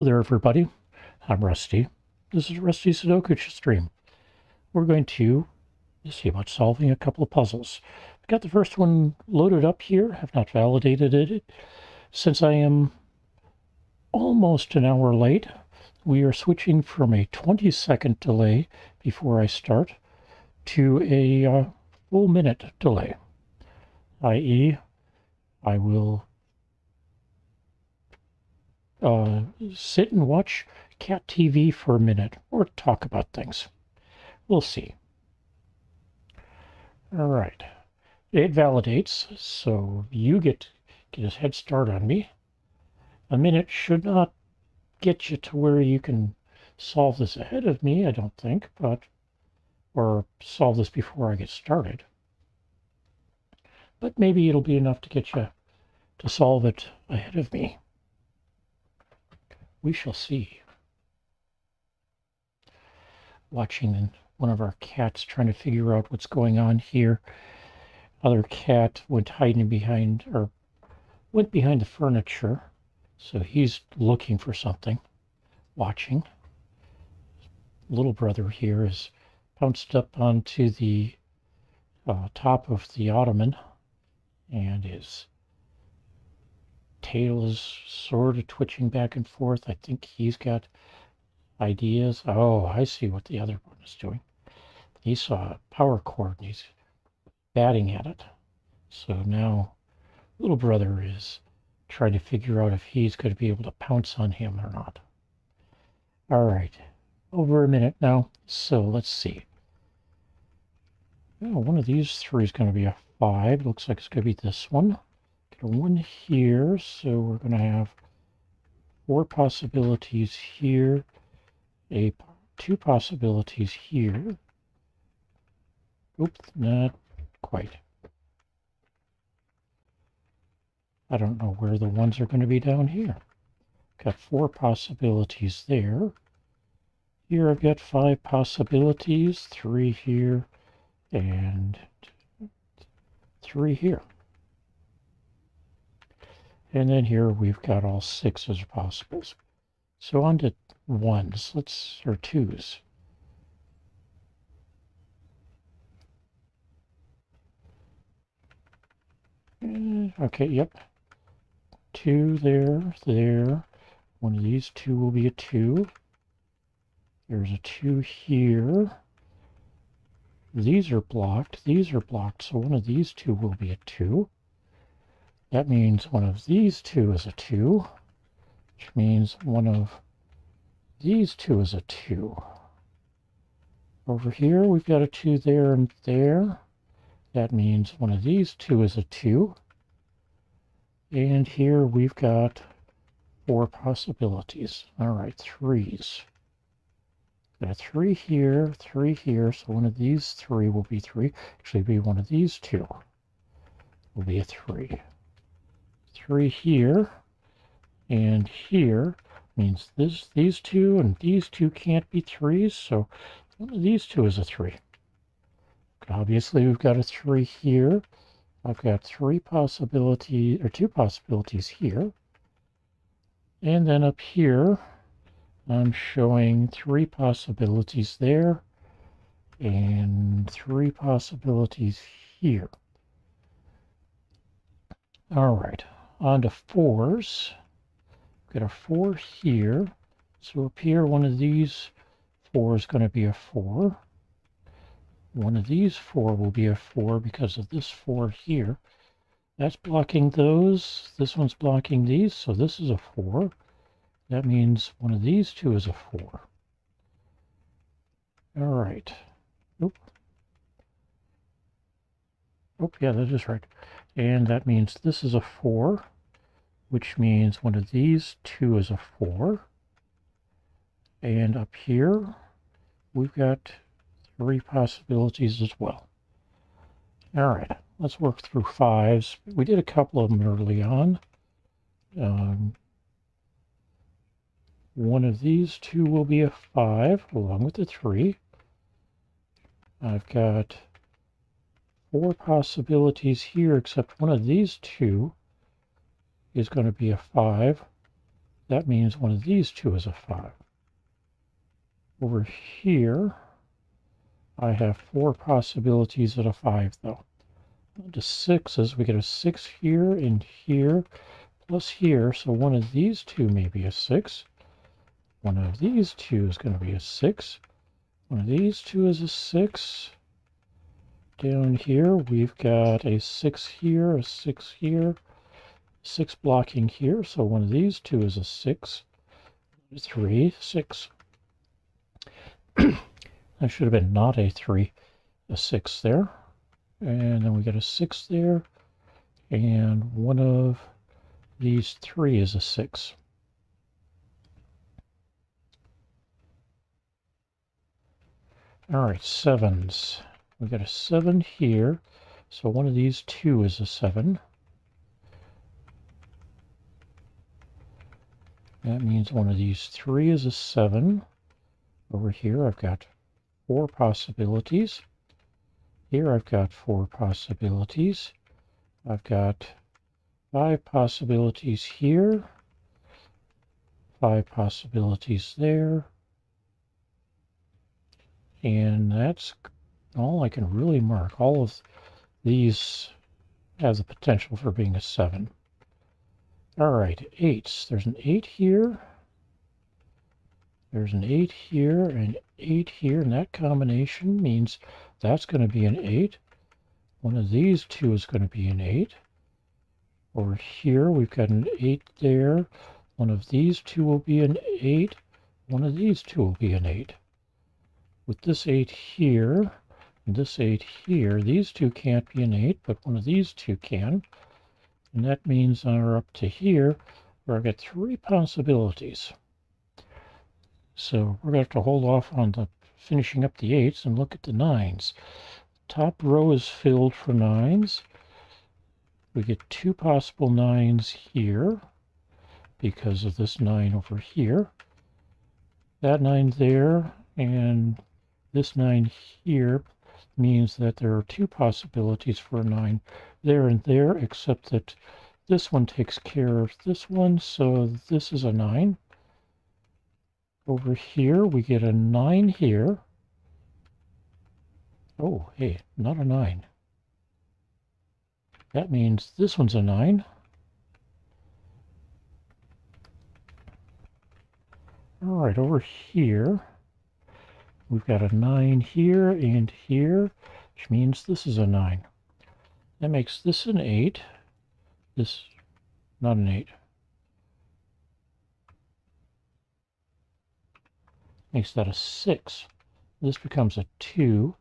Hello there, everybody. I'm Rusty. This is Rusty's Sudoku stream. We're going to see about solving a couple of puzzles. I've got the first one loaded up here. I've not validated it. Since I am almost an hour late, we are switching from a 20-second delay before I start to a full minute delay, i.e. I will sit and watch cat TV for a minute or talk about things. We'll see. All right. It validates, so you get a head start on me. A minute should not get you to where you can solve this ahead of me, I don't think, or solve this before I get started. But maybe it'll be enough to get you to solve it ahead of me. We shall see. Watching one of our cats trying to figure out what's going on here. Other cat went behind the furniture, so he's looking for something, watching. Little brother here is pounced up onto the top of the ottoman, and his tail is sort of twitching back and forth. I think he's got ideas. Oh, I see what the other one is doing. He saw a power cord and he's batting at it. So now little brother is trying to figure out if he's going to be able to pounce on him or not. All right, over a minute now. So let's see. Oh, one of these three is going to be a 5. Looks like it's going to be this one. Get a 1 here, so we're going to have 4 possibilities here. 2 possibilities here. Oops, not quite. I don't know where the ones are going to be down here. Got 4 possibilities there. Here I've got 5 possibilities, 3 here and 3 here. And then here we've got all 6 as possibles. So on to 1s, or 2s. Okay, yep. 2 there. One of these 2 will be a 2. There's a 2 here. These are blocked, so one of these 2 will be a 2. That means one of these 2 is a 2, which means one of these 2 is a 2. Over here, we've got a 2 there and there. That means one of these 2 is a 2. And here we've got 4 possibilities. All right, 3s. Got a 3 here, 3 here, so one of these 3 will be 3. Actually, be one of these 2 will be a 3. 3 here and here means these 2 and these 2 can't be 3s, so one of these 2 is a 3. Obviously, we've got a 3 here. I've got 2 possibilities here. And then up here, I'm showing 3 possibilities there and 3 possibilities here. All right, on to 4s. Got a 4 here. So up here, one of these 4 is going to be a 4. One of these 4 will be a 4 because of this 4 here. That's blocking those. This one's blocking these, so this is a 4. That means one of these 2 is a 4. All right. Oop. Oh, yeah, that is right. And that means this is a 4, which means one of these 2 is a 4. And up here, we've got 3 possibilities as well. All right, let's work through 5s. We did a couple of them early on. One of these 2 will be a 5 along with the 3. I've got 4 possibilities here, except one of these 2 is going to be a 5. That means one of these two is a 5. Over here, I have 4 possibilities at a 5, though. The 6s, we get a 6 here and here, plus here, so one of these two may be a 6. One of these two is going to be a 6. One of these two is a 6. Down here, we've got a 6 here, a 6 here, 6 blocking here, so one of these two is a 6. 3, 6. That should have been not a 3, a 6 there. And then we got a 6 there, and one of these 3 is a 6. All right, 7s. We got a 7 here, so one of these 2 is a 7. That means one of these 3 is a 7. Over here, I've got 4 possibilities. Here I've got 4 possibilities. I've got 5 possibilities here, 5 possibilities there, and that's all I can really mark. All of these have the potential for being a 7. All right, 8s. There's an 8 here. There's an 8 here and 8 here, and that combination means that's going to be an 8. One of these two is going to be an 8. Over here, we've got an 8 there. One of these two will be an 8. One of these two will be an 8. With this 8 here and this 8 here, these two can't be an 8, but one of these two can. And that means we're up to here, where I've got 3 possibilities. So we're going to have to hold off on the finishing up the 8s and look at the 9s. Top row is filled for 9s. We get 2 possible 9s here because of this 9 over here. That 9 there and this 9 here means that there are 2 possibilities for a 9 there and there, except that this one takes care of this one, so this is a 9. Over here, we get a 9 here. Oh, hey, not a 9. That means this one's a 9. All right, over here, we've got a 9 here and here, which means this is a 9. That makes this an 8. This, not an 8. Makes that a 6. This becomes a 2,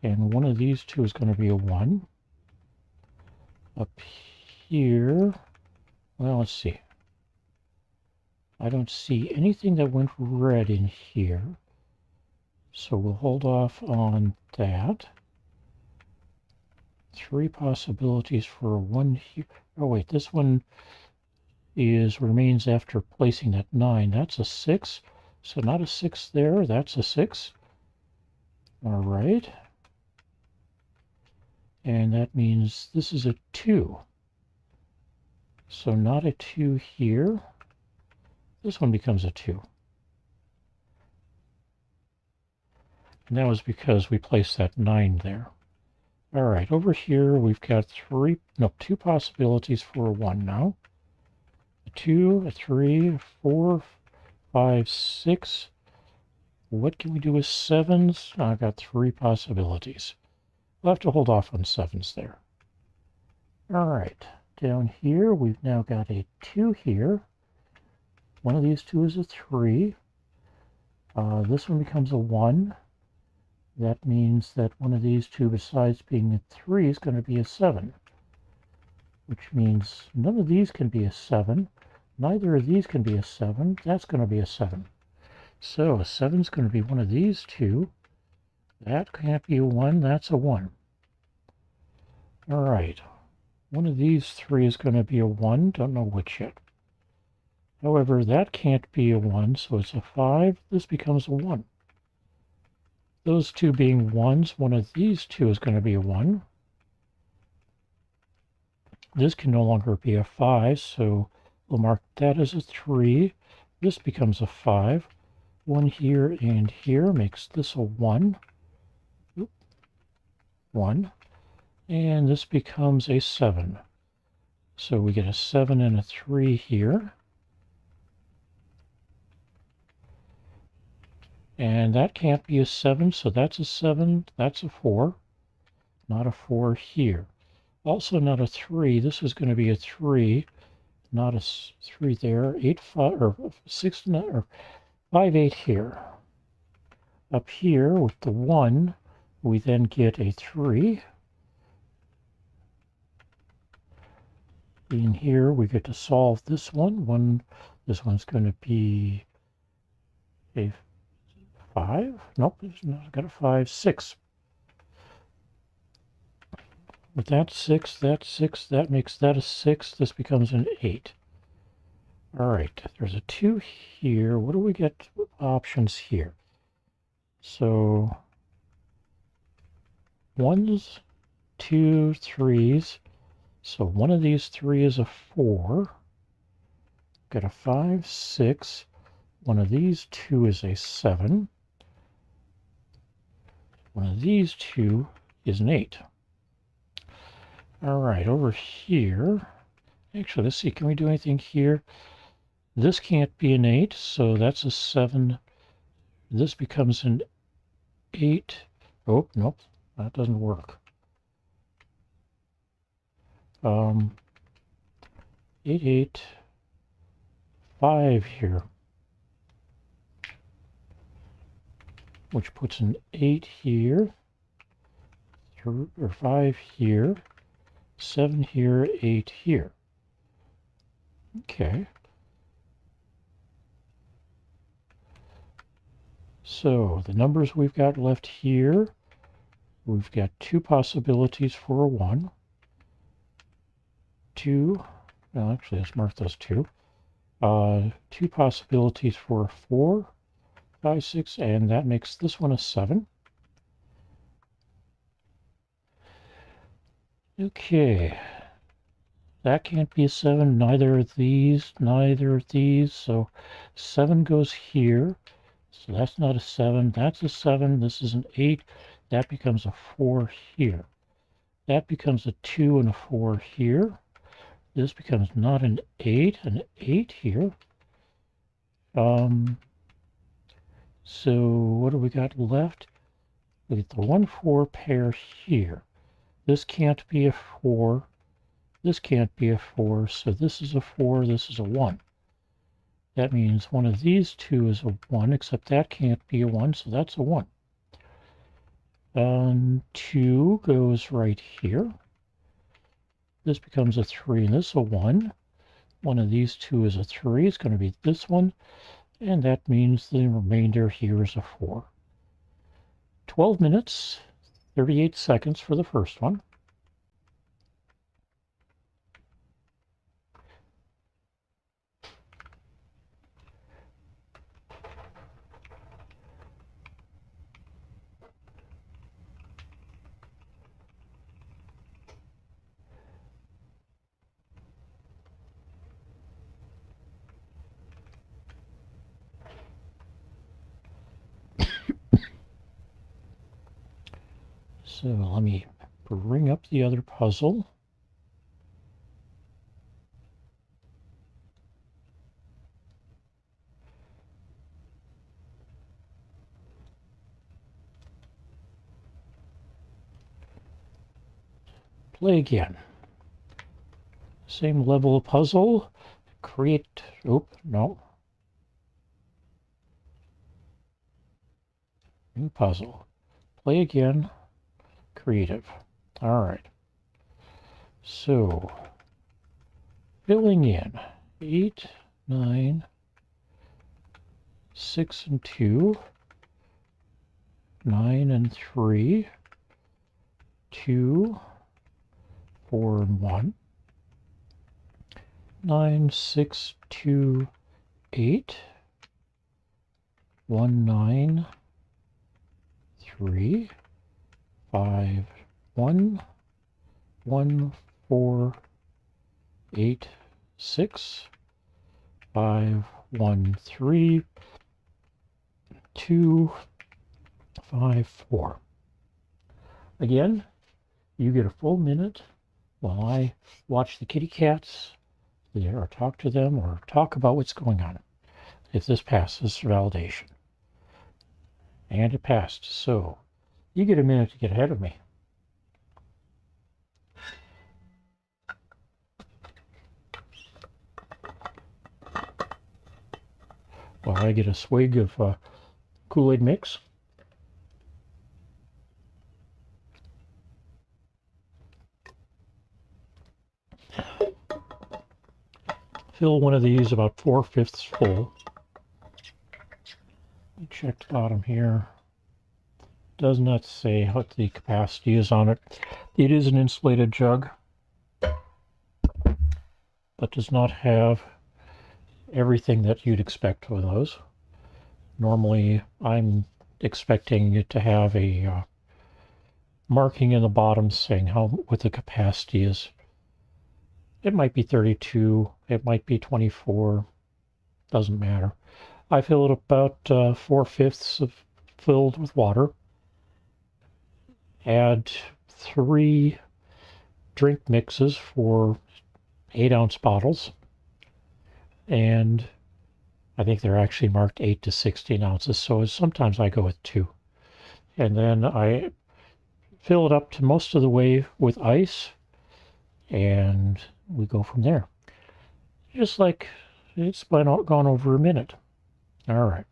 and one of these two is going to be a 1. Up here, well, let's see. I don't see anything that went red in here, so we'll hold off on that. 3 possibilities for a 1 here. Oh wait, this one remains after placing that 9. That's a 6. So not a 6 there, that's a 6. All right. And that means this is a 2. So not a 2 here. This one becomes a 2. And that was because we placed that 9 there. All right, over here we've got 2 possibilities for a 1 now. A 2, a 3, a 4, 5, 6. What can we do with 7s? I've got 3 possibilities. We'll have to hold off on 7s there. All right, down here we've now got a 2 here. One of these two is a 3. This one becomes a 1. That means that one of these two, besides being a 3, is going to be a 7. Which means none of these can be a 7. Neither of these can be a 7. That's going to be a 7. So a 7 is going to be one of these two. That can't be a 1. That's a 1. All right. One of these 3 is going to be a 1. Don't know which yet. However, that can't be a 1, so it's a 5. This becomes a 1. Those two being 1s, one of these two is going to be a 1. This can no longer be a 5, so we'll mark that as a 3. This becomes a 5. 1 here and here makes this a 1. 1. And this becomes a 7. So we get a 7 and a 3 here. And that can't be a 7, so that's a 7, that's a 4. Not a 4 here. Also not a 3. This is going to be a 3, not a 3 there. 8, 5, or 6, or 5, 8 here. Up here with the 1, we then get a 3. In here, we get to solve this one. This one's going to be a 5. Nope, it's not got a 5, 6. With that 6, that makes that a 6. This becomes an 8. All right, there's a 2 here. What do we get options here? So 1s, 2, 3s. So one of these 3 is a 4. Got a 5, 6. One of these 2 is a 7. One of these 2 is an 8. All right, over here. Actually, let's see, can we do anything here? This can't be an 8, so that's a 7. This becomes an 8. Oh, nope, that doesn't work. 8, 8, 5 here, which puts an 8 here, or 5 here, 7 here, 8 here. Okay. So the numbers we've got left here, we've got 2 possibilities for a 1. 2, well, actually, let's mark those 2. 2 possibilities for a 4, 5, 6, and that makes this one a 7. Okay, that can't be a 7, neither of these, so 7 goes here, so that's not a 7, that's a 7, this is an 8, that becomes a 4 here. That becomes a 2 and a 4 here. This becomes not an 8 here. So what do we got left? We get the 1, 4 pair here. This can't be a 4. This can't be a 4, so this is a 4, this is a 1. That means one of these 2 is a 1, except that can't be a 1, so that's a 1. 2 goes right here. This becomes a 3, and this is a 1. One of these 2 is a 3. It's going to be this one, and that means the remainder here is a 4. 12 minutes, 38 seconds for the first one. So let me bring up the other puzzle. Play again. Same level of puzzle. Create, no. New puzzle. Play again. Creative. All right. So, filling in 8, 9, 6 and 2, 9 and 3, 2, 4 and 1, 9, 6, 2, 8, 1, 9, 3, 5, 1, 1, 4, 8, 6, 5, 1, 3, 2, 5, 4. Again, you get a full minute while I watch the kitty cats there, or talk to them, or talk about what's going on. If this passes validation. And it passed, so you get a minute to get ahead of me. While I get a swig of Kool-Aid mix. Fill one of these about 4/5 full. Let me check the bottom here. Does not say what the capacity is on it. It is an insulated jug, but does not have everything that you'd expect with those. Normally, I'm expecting it to have a marking in the bottom saying what the capacity is. It might be 32, it might be 24, doesn't matter. I fill it about 4/5 filled with water. Add 3 drink mixes for 8-ounce bottles. And I think they're actually marked 8 to 16 ounces, so sometimes I go with 2. And then I fill it up to most of the way with ice, and we go from there. Just like it's gone over a minute. All right.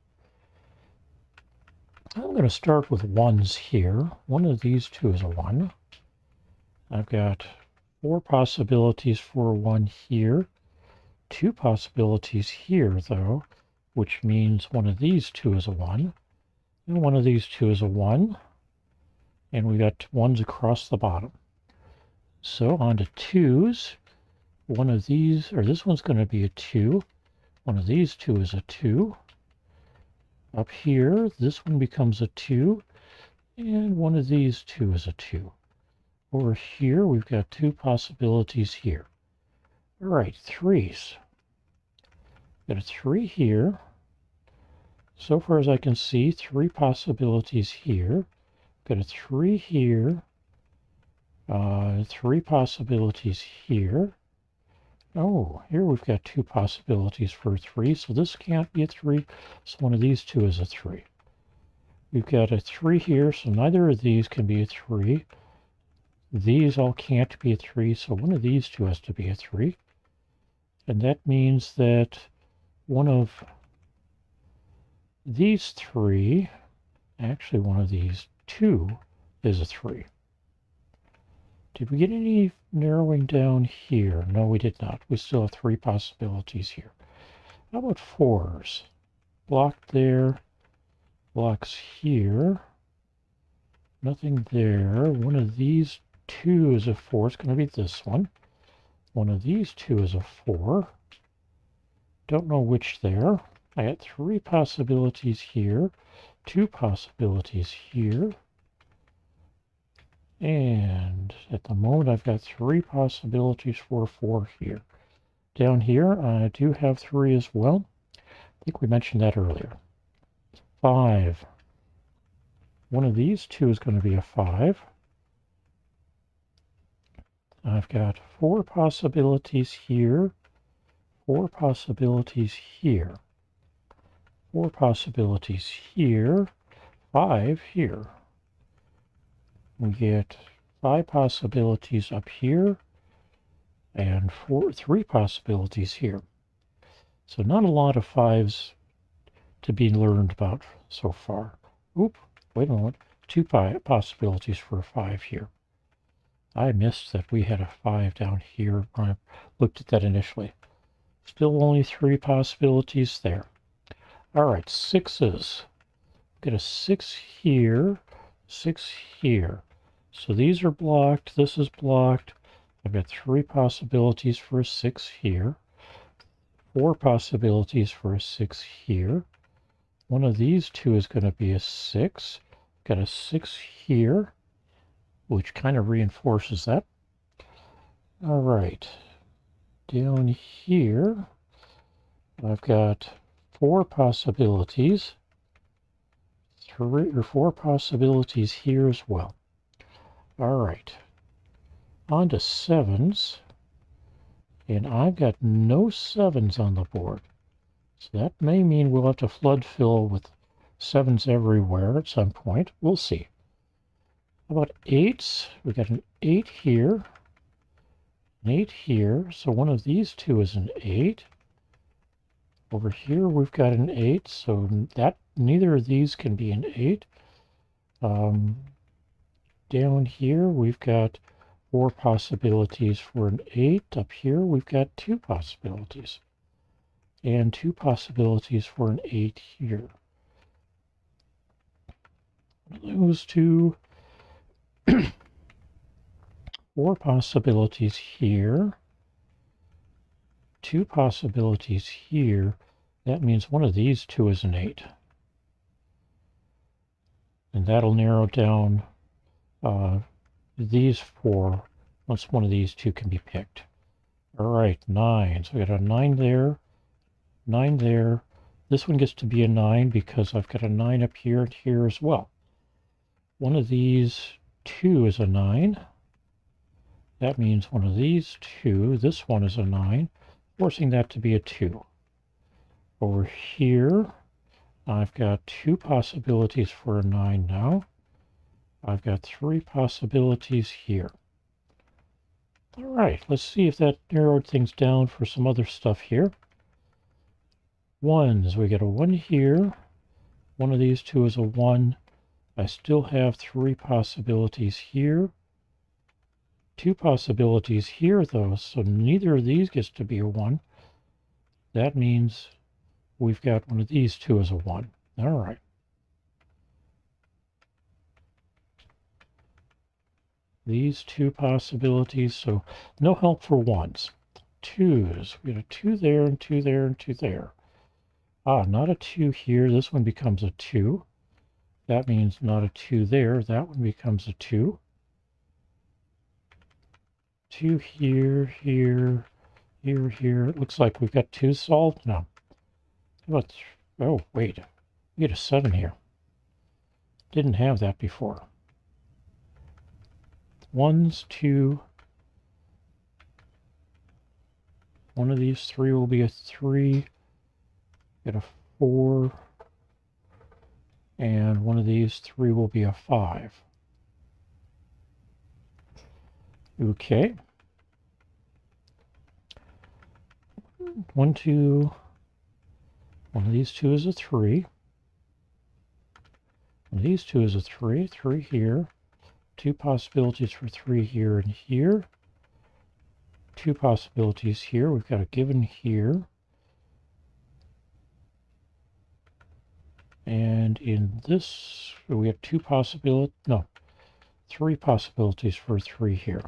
I'm going to start with 1s here. One of these 2 is a 1. I've got 4 possibilities for a 1 here. 2 possibilities here, though, which means one of these 2 is a 1. And one of these 2 is a 1. And we got 1s across the bottom. So on to 2s. One of these, or this one's going to be a 2. One of these 2 is a 2. Up here, this one becomes a 2, and one of these 2 is a 2. Over here, we've got 2 possibilities here. All right, 3s. Got a 3 here. So far as I can see, 3 possibilities here. Got a 3 here. 3 possibilities here. Oh, here we've got 2 possibilities for a 3, so this can't be a 3, so one of these 2 is a 3. We've got a 3 here, so neither of these can be a 3. These all can't be a 3, so one of these 2 has to be a 3. And that means that one of these 3, actually one of these 2, is a 3. Did we get any narrowing down here? No, we did not. We still have 3 possibilities here. How about 4s? Blocked there, blocks here, nothing there. One of these 2 is a 4. It's going to be this one. One of these 2 is a 4. Don't know which there. I got 3 possibilities here, 2 possibilities here. And at the moment, I've got 3 possibilities for 4 here. Down here, I do have 3 as well. I think we mentioned that earlier. 5. One of these 2 is going to be a 5. I've got 4 possibilities here, 4 possibilities here, 4 possibilities here, 5 here. We get 5 possibilities up here and 3 possibilities here. So not a lot of 5s to be learned about so far. Oop, wait a moment. 2 possibilities for a 5 here. I missed that we had a 5 down here when I looked at that initially. Still only 3 possibilities there. All right, 6s. Get a 6 here, 6 here. So these are blocked, this is blocked. I've got 3 possibilities for a 6 here, 4 possibilities for a 6 here. One of these 2 is going to be a 6. Got a 6 here, which kind of reinforces that. All right, down here, I've got 4 possibilities. 3 or 4 possibilities here as well. All right. On to 7s. And I've got no 7s on the board. So that may mean we'll have to flood fill with 7s everywhere at some point. We'll see. How about 8s? We've got an 8 here, an 8 here. So one of these two is an 8. Over here we've got an 8, so that neither of these can be an 8. Down here we've got 4 possibilities for an 8. Up here we've got 2 possibilities. And 2 possibilities for an 8 here. Those 2, 4 possibilities here. 2 possibilities here. That means one of these 2 is an 8. And that'll narrow down these 4 once one of these 2 can be picked. All right, 9. So we got a 9 there, 9 there. This one gets to be a 9 because I've got a 9 up here and here as well. One of these 2 is a 9. That means one of these 2, this one is a 9, forcing that to be a 2. Over here, I've got 2 possibilities for a 9 now. I've got 3 possibilities here. All right, let's see if that narrowed things down for some other stuff here. 1s, we get a 1 here. One of these 2 is a 1. I still have 3 possibilities here. 2 possibilities here, though, so neither of these gets to be a 1. That means we've got one of these 2 as a 1. All right. These 2 possibilities, so no help for 1s. 2s, we got a 2 there and 2 there and 2 there. Ah, not a 2 here. This one becomes a 2. That means not a 2 there. That one becomes a 2. 2 here, here, here, here. It looks like we've got 2 solved now. How about, oh, wait. We get a 7 here. Didn't have that before. 1s, 2. One of these 3 will be a 3. Get a 4. And one of these 3 will be a 5. Okay. 1, 2. One of these 2 is a 3. One of these 2 is a 3. 3 here. 2 possibilities for 3 here and here. 2 possibilities here. We've got a given here. And in this, we have 2 possibilities. No, 3 possibilities for 3 here.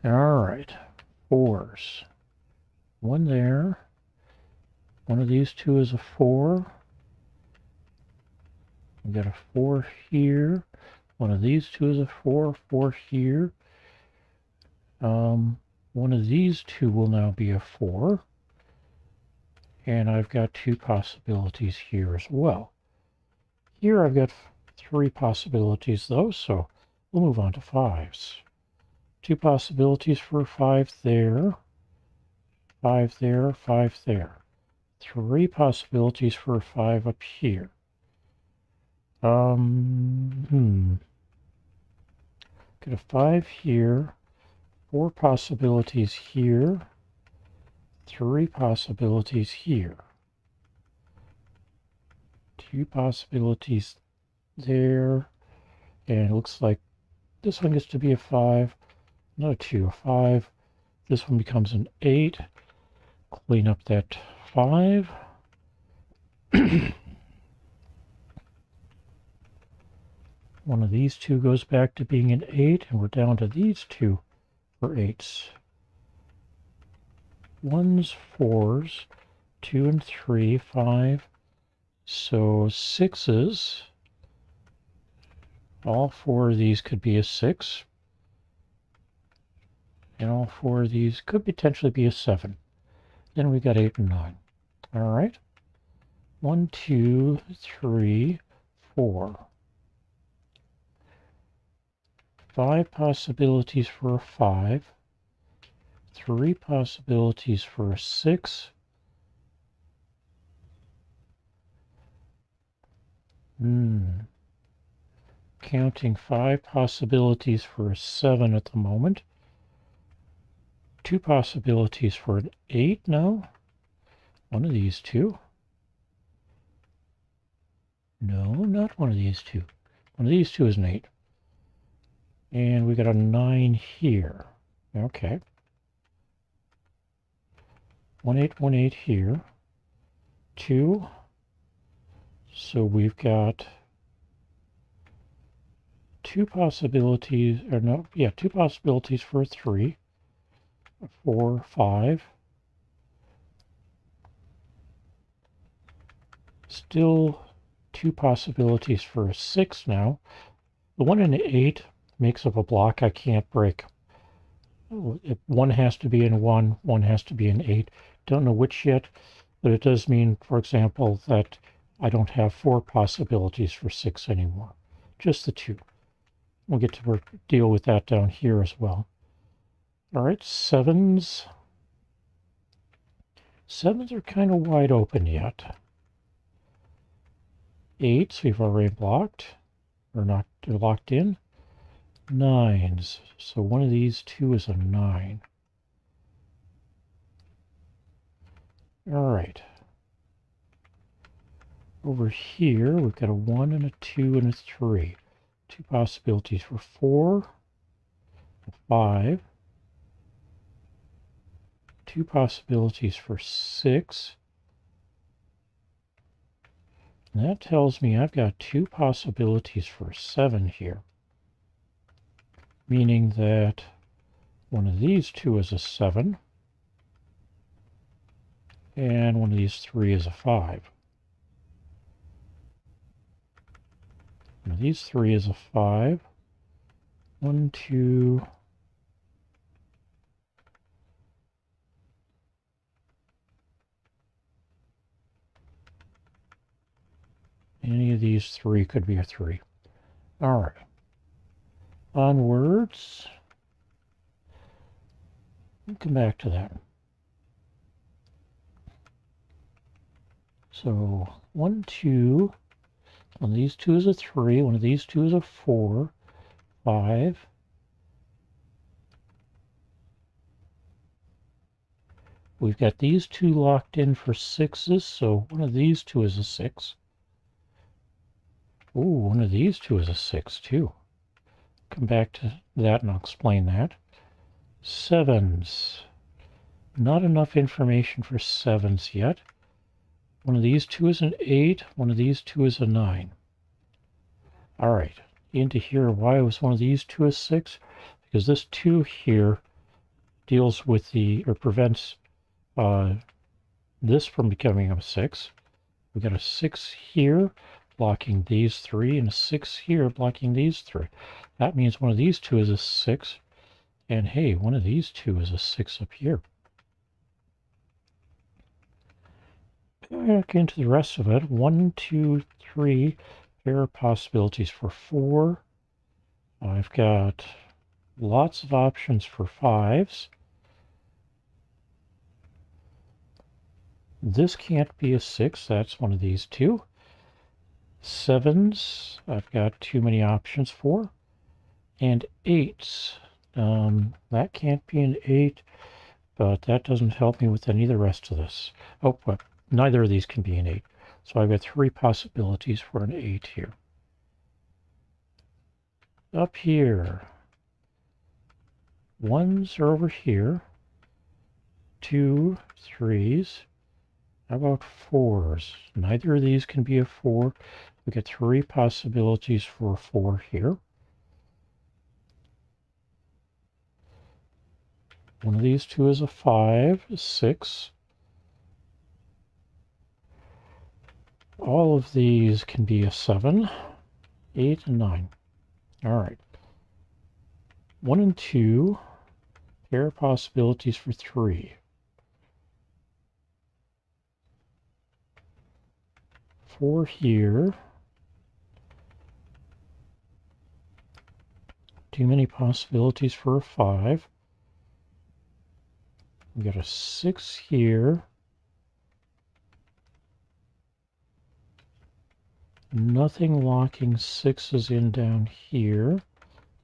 All right, 4s. 1 there. One of these 2 is a 4. We've got a 4 here. One of these 2 is a 4. 4 here. One of these 2 will now be a 4. And I've got 2 possibilities here as well. Here I've got 3 possibilities though, so we'll move on to 5s. 2 possibilities for 5 there, 5 there, 5 there. 3 possibilities for 5 up here. Get a 5 here, 4 possibilities here, 3 possibilities here. 2 possibilities there, and it looks like this one gets to be a 5, another 2, a 5. This one becomes an 8. Clean up that 5. One of these 2 goes back to being an 8, and we're down to these 2 for 8s. 1s, 4s, 2 and 3, 5. So 6s. All 4 of these could be a 6. And all 4 of these could potentially be a 7. Then we got 8 and 9. All right. 1, 2, 3, 4. 5 possibilities for a 5. 3 possibilities for a 6. Counting 5 possibilities for a 7 at the moment. 2 possibilities for an 8 now. One of these two. No, not one of these two. One of these two is an 8. And we got a 9 here. Okay. 1, 8, 1, 8 here. 2. So we've got 2 possibilities, or no, yeah, 2 possibilities for a 3. 4, 5. Still 2 possibilities for a 6 now. The 1 and the 8 makes up a block I can't break. One has to be in 1, one has to be in 8. Don't know which yet, but it does mean, for example, that I don't have 4 possibilities for 6 anymore. Just the 2. We'll get to deal with that down here as well. All right, 7s. 7s are kind of wide open yet. 8s we've already blocked, or not locked in. 9s, so one of these two is a 9. All right. Over here, we've got a 1 and a 2 and a 3. 2 possibilities for 4, 5. 2 possibilities for 6. And that tells me I've got 2 possibilities for 7 here. Meaning that one of these two is a 7. And one of these 3 is a 5. One of these 3 is a 5. 1, 2. Any of these 3 could be a 3. All right. Onwards. We'll come back to that. So 1, 2. One of these two is a 3. One of these two is a 4. 5. We've got these two locked in for 6s, so one of these two is a 6. Ooh, one of these two is a 6 too. Come back to that and I'll explain that. 7s. Not enough information for 7s yet. One of these two is an 8. One of these two is a 9. All right. Into here, why was one of these two a 6? Because this 2 here deals with or prevents this from becoming a 6. We've got a 6 here blocking these 3 and a 6 here blocking these 3. That means one of these two is a 6. And hey, one of these two is a 6 up here. Back into the rest of it. 1, 2, 3. There are possibilities for 4. I've got lots of options for 5s. This can't be a 6. That's one of these two. 7s, I've got too many options for. And 8s. That can't be an 8, but that doesn't help me with any of the rest of this. Oh, well, neither of these can be an 8. So I've got 3 possibilities for an 8 here. Up here, 1s are over here. 2, 3s. How about 4s? Neither of these can be a 4. We get 3 possibilities for a 4 here. One of these two is a 5, 6. All of these can be a 7, 8, and 9. All right. 1 and 2, pair of possibilities for 3. 4 here. Too many possibilities for a 5. We got a 6 here. Nothing locking 6s in down here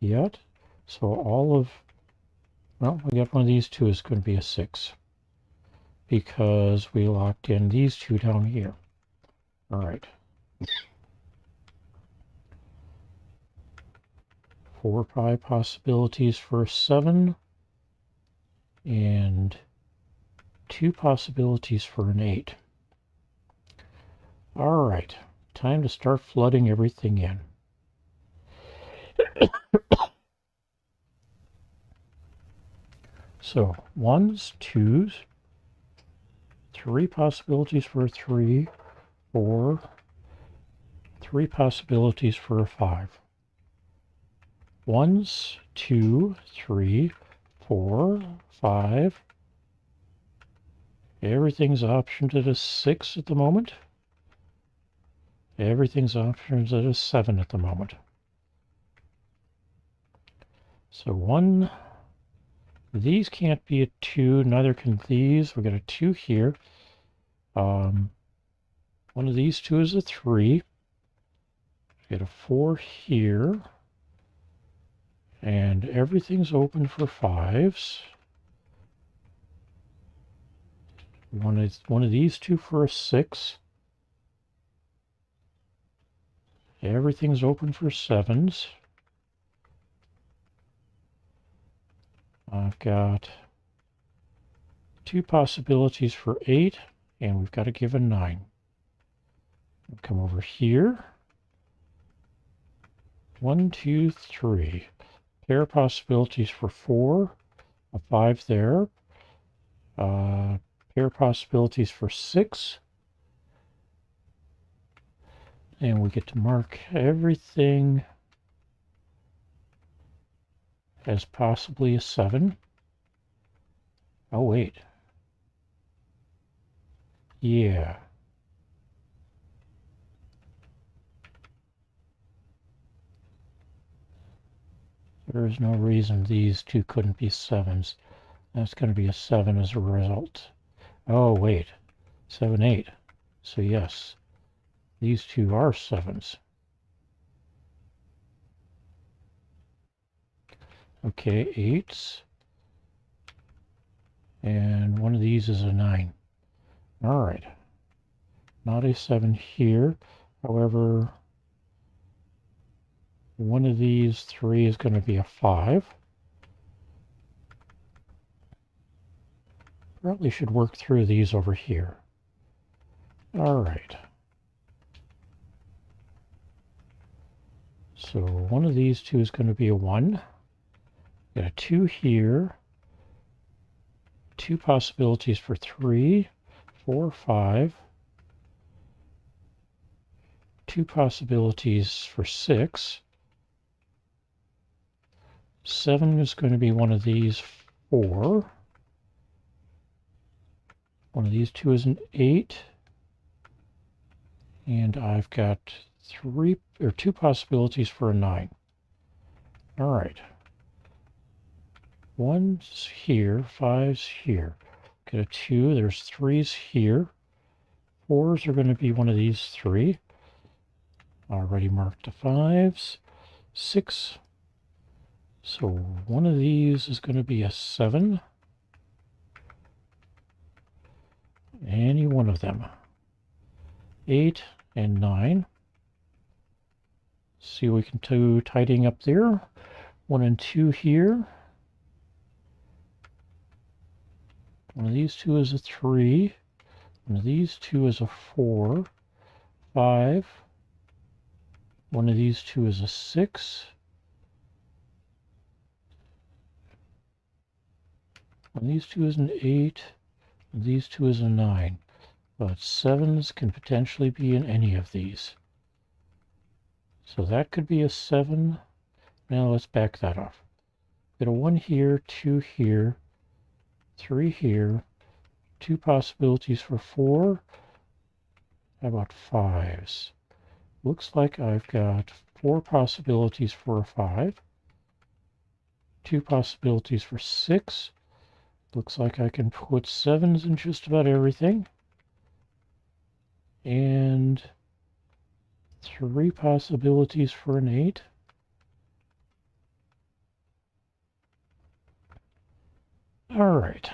yet. So all of, well, we got one of these two is going to be a 6 because we locked in these two down here. All right. 4 or 5 possibilities for a 7 and 2 possibilities for an 8. All right, time to start flooding everything in. So 1s, 2s, 3 possibilities for a 3, 4, 3 possibilities for a 5. 1s, 2, 3, 4, 5. Everything's optioned at a 6 at the moment. Everything's optioned at a 7 at the moment. So one, these can't be a 2, neither can these. We got a 2 here. One of these two is a 3. We got a 4 here. And everything's open for 5s. One of these two for a 6. Everything's open for 7s. I've got 2 possibilities for 8, and we've got to give a 9. We'll come over here. 1, 2, 3. Pair possibilities for 4, a 5 there. Pair possibilities for 6. And we get to mark everything as possibly a 7. Oh, wait. Yeah. There is no reason these two couldn't be 7s. That's going to be a 7 as a result. Oh, wait. 7, 8. So yes, these two are 7s. Okay, 8s. And one of these is a 9. All right. Not a 7 here. However, one of these 3 is going to be a 5. Probably should work through these over here. All right. So one of these two is going to be a 1. Got a 2 here. 2 possibilities for 3, 4, 5. 2 possibilities for 6. 7 is going to be one of these 4. One of these two is an 8. And I've got 2 possibilities for a 9. All right. 1's here, 5's here. Got a 2, there's 3's here. 4's are going to be one of these 3. Already marked the 5's. 6. So one of these is going to be a 7. Any one of them. 8 and 9. See what we can do tidying up there. 1 and 2 here. One of these two is a 3. One of these two is a 4. 5. One of these two is a 6. One of these two is an 8. These two is a 9. But 7s can potentially be in any of these. So that could be a 7. Now let's back that off. Got a 1 here, 2 here, 3 here, 2 possibilities for 4, How about 5s? Looks like I've got 4 possibilities for a 5. 2 possibilities for 6. Looks like I can put 7s in just about everything. And 3 possibilities for an 8. All right.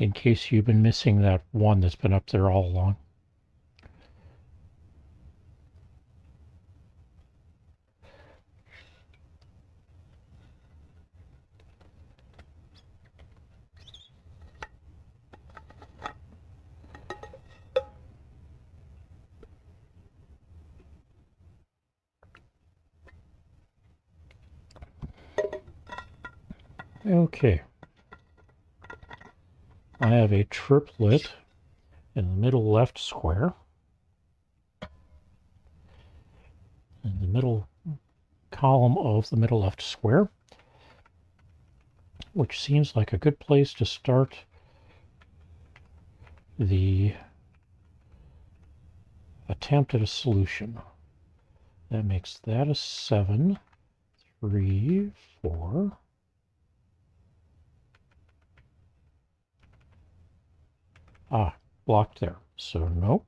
In case you've been missing that 1 that's been up there all along. Okay. I have a triplet in the middle left square. In the middle column of the middle left square, which seems like a good place to start the attempt at a solution. That makes that a 7, 3, 4. Ah, blocked there, so nope.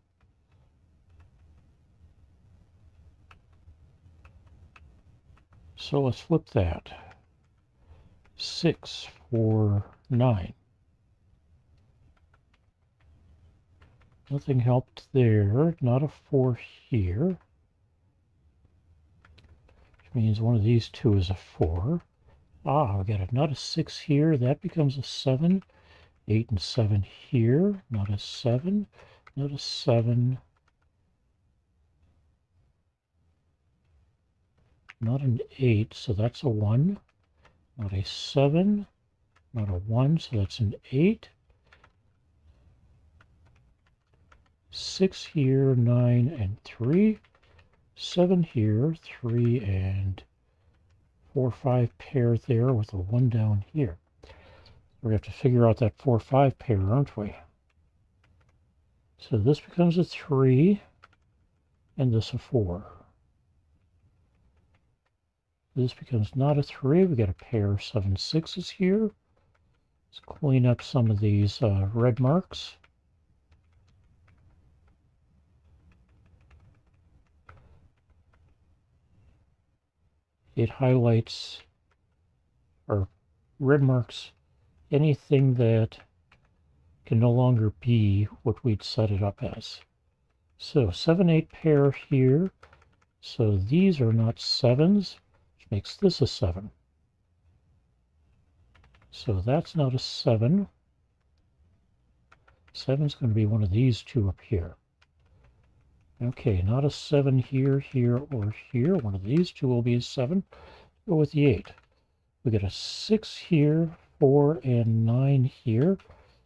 So let's flip that. 6, 4, 9. Nothing helped there. Not a 4 here. Which means one of these two is a 4. Ah, we got not a 6 here. That becomes a 7. 8 and 7 here. Not a 7. Not a 7. Not an 8, so that's a 1. Not a 7. Not a 1, so that's an 8. 6 here, 9 and 3. 7 here, 3 and 4, 5 pair there with a 1 down here. We're going to have to figure out that 4, 5 pair, aren't we? So this becomes a 3 and this a 4. This becomes not a 3. We got a pair of 7 6s here. Let's clean up some of these red marks. It highlights or red marks anything that can no longer be what we'd set it up as. So 7 8 pair here. So these are not 7s, which makes this a 7. So that's not a 7. 7 is going to be one of these two up here. Okay, not a 7 here, here, or here. One of these two will be a 7. Go with the 8. We get a 6 here, 4 and 9 here,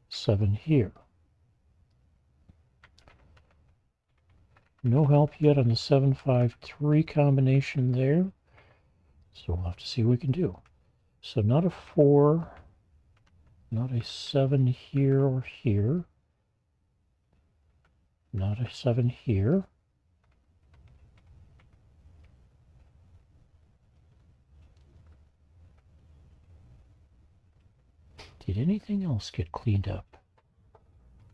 7 here. No help yet on the 7 5 3 combination there. So we'll have to see what we can do. So not a 4, not a 7 here or here. Not a 7 here. Did anything else get cleaned up?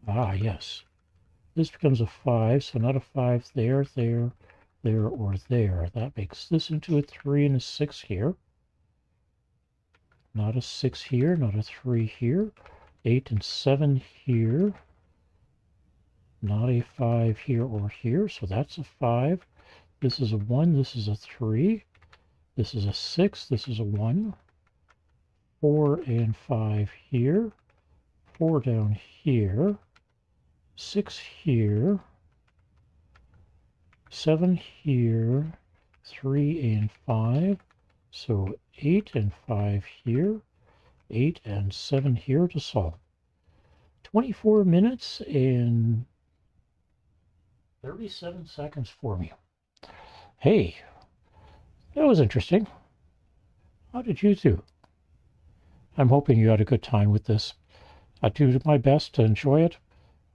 Ah, yes. This becomes a 5, so not a 5 there, there, there, or there. That makes this into a 3 and a 6 here. Not a 6 here, not a 3 here. 8 and 7 here. Not a 5 here or here, so that's a 5. This is a 1, this is a 3. This is a 6, this is a 1. 4 and 5 here. 4 down here. 6 here. 7 here. 3 and 5. So 8 and 5 here. 8 and 7 here to solve. 24 minutes and 37 seconds for me. Hey, that was interesting. How did you do? I'm hoping you had a good time with this. I do my best to enjoy it.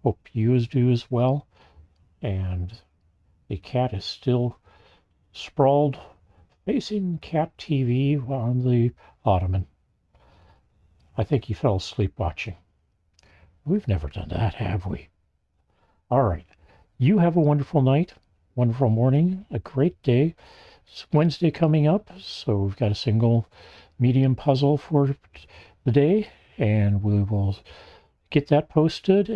Hope you do as well. And the cat is still sprawled facing cat TV on the ottoman. I think he fell asleep watching. We've never done that, have we? All right. You have a wonderful night, wonderful morning, a great day. It's Wednesday coming up, so we've got a single medium puzzle for the day, and we will get that posted